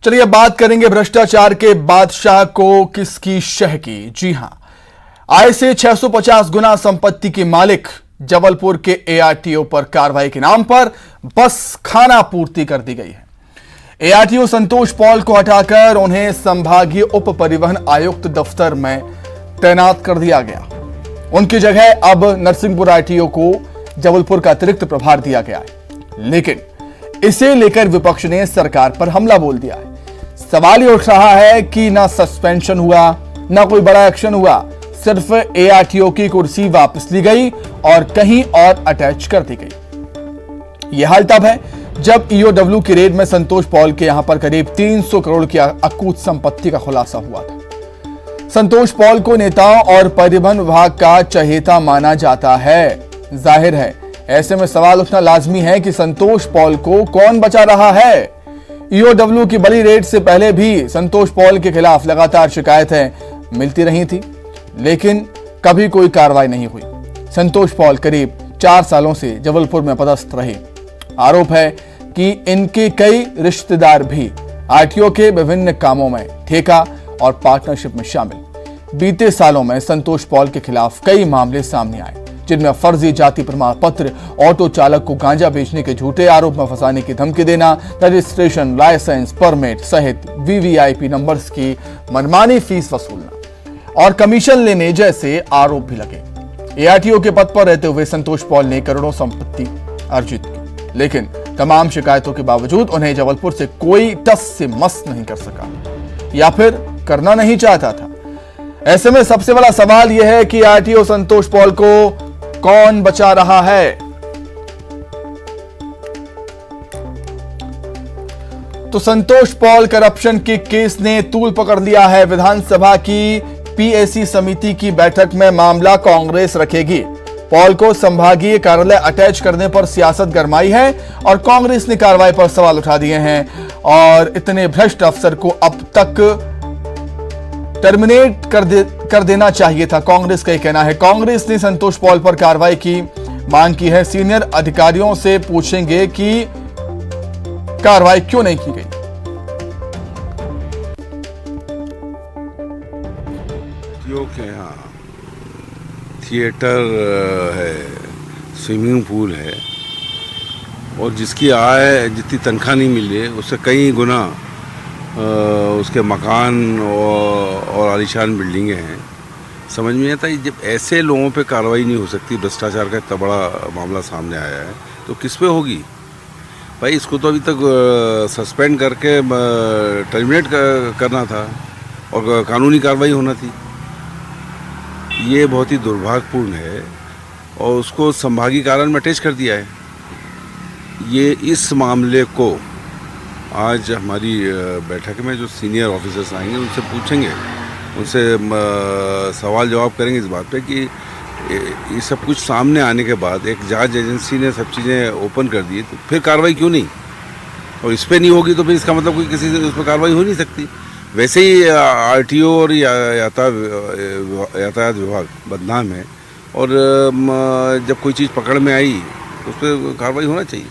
चलिए बात करेंगे भ्रष्टाचार के बादशाह को किसकी शह की। जी हां, आय से 650 गुना संपत्ति के मालिक जबलपुर के एआरटीओ पर कार्रवाई के नाम पर बस खाना पूर्ति कर दी गई है। एआरटीओ संतोष पॉल को हटाकर उन्हें संभागीय उप परिवहन आयुक्त दफ्तर में तैनात कर दिया गया। उनकी जगह अब नरसिंहपुर आरटीओ को जबलपुर का अतिरिक्त प्रभार दिया गया है। लेकिन इसे लेकर विपक्ष ने सरकार पर हमला बोल दिया है। सवाल ये उठ रहा है कि ना सस्पेंशन हुआ, ना कोई बड़ा एक्शन हुआ, सिर्फ एआरटीओ की कुर्सी वापस ली गई और कहीं और अटैच कर दी गई। यह हाल तब है जब ईओडब्ल्यू की रेड में संतोष पॉल के यहां पर करीब 300 करोड़ की अकूत संपत्ति का खुलासा हुआ था। संतोष पॉल को नेताओं और परिवहन विभाग का चहेता माना जाता है। जाहिर है ऐसे में सवाल उठना लाजमी है कि संतोष पॉल को कौन बचा रहा है। ईओडब्ल्यू की बड़ी रेड से पहले भी संतोष पॉल के खिलाफ लगातार शिकायतें मिलती रही थी, लेकिन कभी कोई कार्रवाई नहीं हुई। संतोष पॉल करीब 4 सालों से जबलपुर में पदस्थ रहे। आरोप है कि इनके कई रिश्तेदार भी आरटीओ के विभिन्न कामों में ठेका और पार्टनरशिप में शामिल। बीते सालों में संतोष पॉल के खिलाफ कई मामले सामने आए, जिनमें फर्जी जाति प्रमाण पत्र, ऑटो चालक को गांजा बेचने के झूठे आरोप में फंसाने की धमकी देना, रजिस्ट्रेशन, लाइसेंस, परमिट सहित वीवीआईपी नंबर्स की मनमानी फीस वसूलना और कमीशन लेने जैसे आरोप भी लगे। एआरटीओ के पद पर रहते हुए संतोष पॉल ने करोड़ों संपत्ति अर्जित की, लेकिन तमाम शिकायतों के बावजूद उन्हें जबलपुर से कोई टस से मस नहीं कर सका या फिर करना नहीं चाहता था। ऐसे में सबसे बड़ा सवाल यह है कि आरटीओ संतोष पॉल को कौन बचा रहा है। तो संतोष पॉल करप्शन के केस ने तूल पकड़ लिया है। विधानसभा की पीएसी समिति की बैठक में मामला कांग्रेस रखेगी। पॉल को संभागीय कार्यालय अटैच करने पर सियासत गरमाई है और कांग्रेस ने कार्रवाई पर सवाल उठा दिए हैं और इतने भ्रष्ट अफसर को अब तक टर्मिनेट कर देना चाहिए था, कांग्रेस का यह कहना है। कांग्रेस ने संतोष पॉल पर कार्रवाई की मांग की है। सीनियर अधिकारियों से पूछेंगे कि कार्रवाई क्यों नहीं की गई। के यहाँ थिएटर है, स्विमिंग पूल है और जिसकी आय जितनी तनख्वाह नहीं मिल रही उससे कई गुना उसके मकान और आलीशान बिल्डिंगें हैं। समझ में नहीं आता जब ऐसे लोगों पे कार्रवाई नहीं हो सकती, भ्रष्टाचार का इतना बड़ा मामला सामने आया है तो किस पे होगी भाई। इसको तो अभी तक सस्पेंड करके टर्मिनेट करना था और कानूनी कार्रवाई होना थी। ये बहुत ही दुर्भाग्यपूर्ण है और उसको संभागीय कार्यालय में अटैच कर दिया है। ये इस मामले को आज हमारी बैठक में जो सीनियर ऑफिसर्स आएंगे उनसे पूछेंगे, उनसे सवाल जवाब करेंगे इस बात पे कि ये सब कुछ सामने आने के बाद एक जांच एजेंसी ने सब चीज़ें ओपन कर दी तो फिर कार्रवाई क्यों नहीं, और इस पर नहीं होगी तो फिर इसका मतलब कोई किसी से उस पर कार्रवाई हो नहीं सकती। वैसे ही आरटीओ और यातायात विभाग बदनाम है और जब कोई चीज़ पकड़ में आई तो उस पर कार्रवाई होना चाहिए।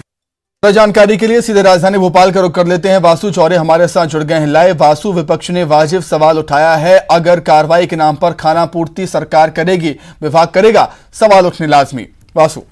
जानकारी के लिए सीधे राजधानी भोपाल का रुख कर लेते हैं। वासु चौरे हमारे साथ जुड़ गए हैं लाइव। वासु, विपक्ष ने वाजिब सवाल उठाया है, अगर कार्रवाई के नाम पर खाना पूर्ति सरकार करेगी, विभाग करेगा, सवाल उठने लाजमी। वासु,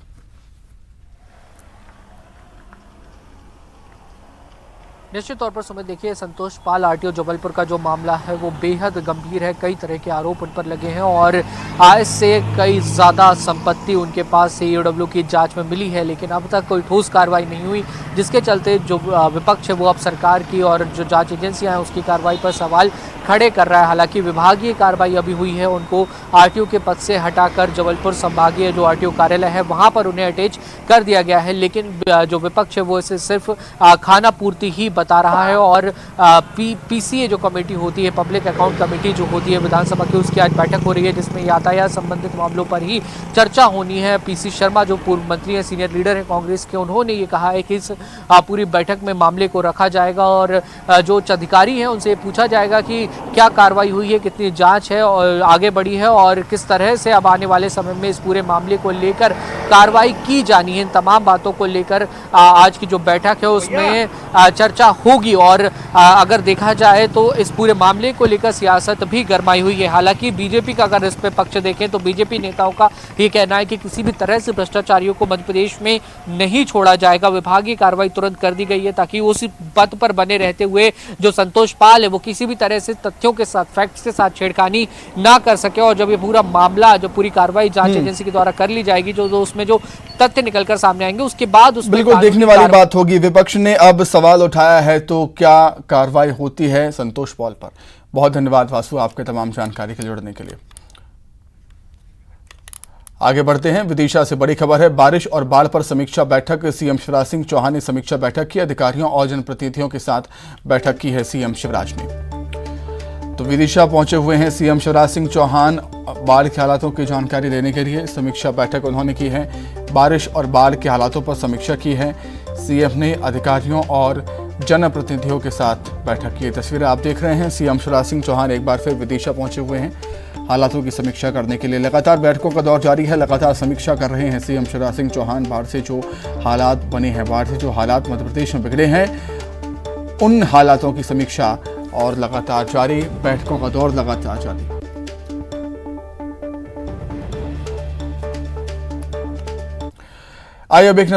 निश्चित तौर पर सुमित, देखिए संतोष पाल आरटीओ जबलपुर का जो मामला है वो बेहद गंभीर है। कई तरह के आरोप उन पर लगे हैं और आय से कई ज़्यादा संपत्ति उनके पास से ईओडब्ल्यू की जांच में मिली है, लेकिन अब तक कोई ठोस कार्रवाई नहीं हुई, जिसके चलते जो विपक्ष है वो अब सरकार की और जो जांच एजेंसियां हैं उसकी कार्रवाई पर सवाल खड़े कर रहा है। हालांकि विभागीय कार्रवाई अभी हुई है, उनको आरटीओ के पद से हटाकर जबलपुर संभागीय जो आरटीओ कार्यालय है वहाँ पर उन्हें अटैच कर दिया गया है। लेकिन जो विपक्ष है वो इसे सिर्फ खाना पूर्ति ही बता रहा है और पीसीए जो कमेटी होती है, पब्लिक अकाउंट कमेटी जो होती है विधानसभा की, उसकी आज बैठक हो रही है जिसमें यातायात संबंधित मामलों पर ही चर्चा होनी है। पीसी शर्मा जो पूर्व मंत्री हैं, सीनियर लीडर हैं कांग्रेस के, उन्होंने ये कहा है कि इस पूरी बैठक में मामले को रखा जाएगा और जो उच्च अधिकारी हैं उनसे पूछा जाएगा कि क्या कार्रवाई हुई है, कितनी जांच है और आगे बढ़ी है और किस तरह से अब आने वाले समय में इस पूरे मामले को लेकर कार्रवाई की जानी है। इन तमाम बातों को लेकर आज की जो बैठक है उसमें चर्चा होगी। और अगर देखा जाए तो इस पूरे मामले को लेकर सियासत भी गरमाई हुई है। हालांकि बीजेपी का अगर इस पे पक्ष देखें तो बीजेपी नेताओं का ये कहना है कि किसी भी तरह से भ्रष्टाचारियों को मध्य प्रदेश में नहीं छोड़ा जाएगा। विभागीय कार्रवाई तुरंत कर दी गई है ताकि उसी पद पर बने रहते हुए जो संतोष पाल है वो किसी भी तरह से तथ्यों के साथ, फैक्ट्स के साथ छेड़खानी ना कर सके। और जब ये पूरा मामला, जो पूरी कार्रवाई जांच एजेंसी के द्वारा कर ली जाएगी, जो उसमें जो तथ्य निकलकर सामने आएंगे उसके बाद उस बिल्कुल देखने वाली बात होगी। विपक्ष ने अब सवाल उठाया है तो क्या कार्रवाई होती है संतोष पॉल पर। बहुत धन्यवाद वासु आपके तमाम जानकारी के जुड़ने के लिए। आगे बढ़ते हैं, विदिशा से बड़ी खबर है। बारिश और बाढ़ पर समीक्षा बैठक। सीएम शिवराज सिंह चौहान ने समीक्षा बैठक की। अधिकारियों और जनप्रतिनिधियों के साथ बैठक की है सीएम शिवराज ने। तो विदिशा पहुंचे हुए हैं सीएम शिवराज सिंह चौहान बाढ़ के हालातों की जानकारी देने के लिए। समीक्षा बैठक उन्होंने की है। बारिश और बाढ़ के हालातों पर समीक्षा की है सीएम ने। अधिकारियों और जनप्रतिनिधियों के साथ बैठक की। तस्वीरें आप देख रहे हैं। सीएम शिवराज सिंह चौहान एक बार फिर विदिशा पहुंचे हुए हैं हालातों की समीक्षा करने के लिए। लगातार बैठकों का दौर जारी है, लगातार समीक्षा कर रहे हैं सीएम शिवराज सिंह चौहान। बाढ़ से जो हालात बने हैं, बाढ़ से जो हालात मध्य प्रदेश में बिगड़े हैं, उन हालातों की समीक्षा और लगातार जारी, बैठकों का दौर लगातार जारी। आइए अब एक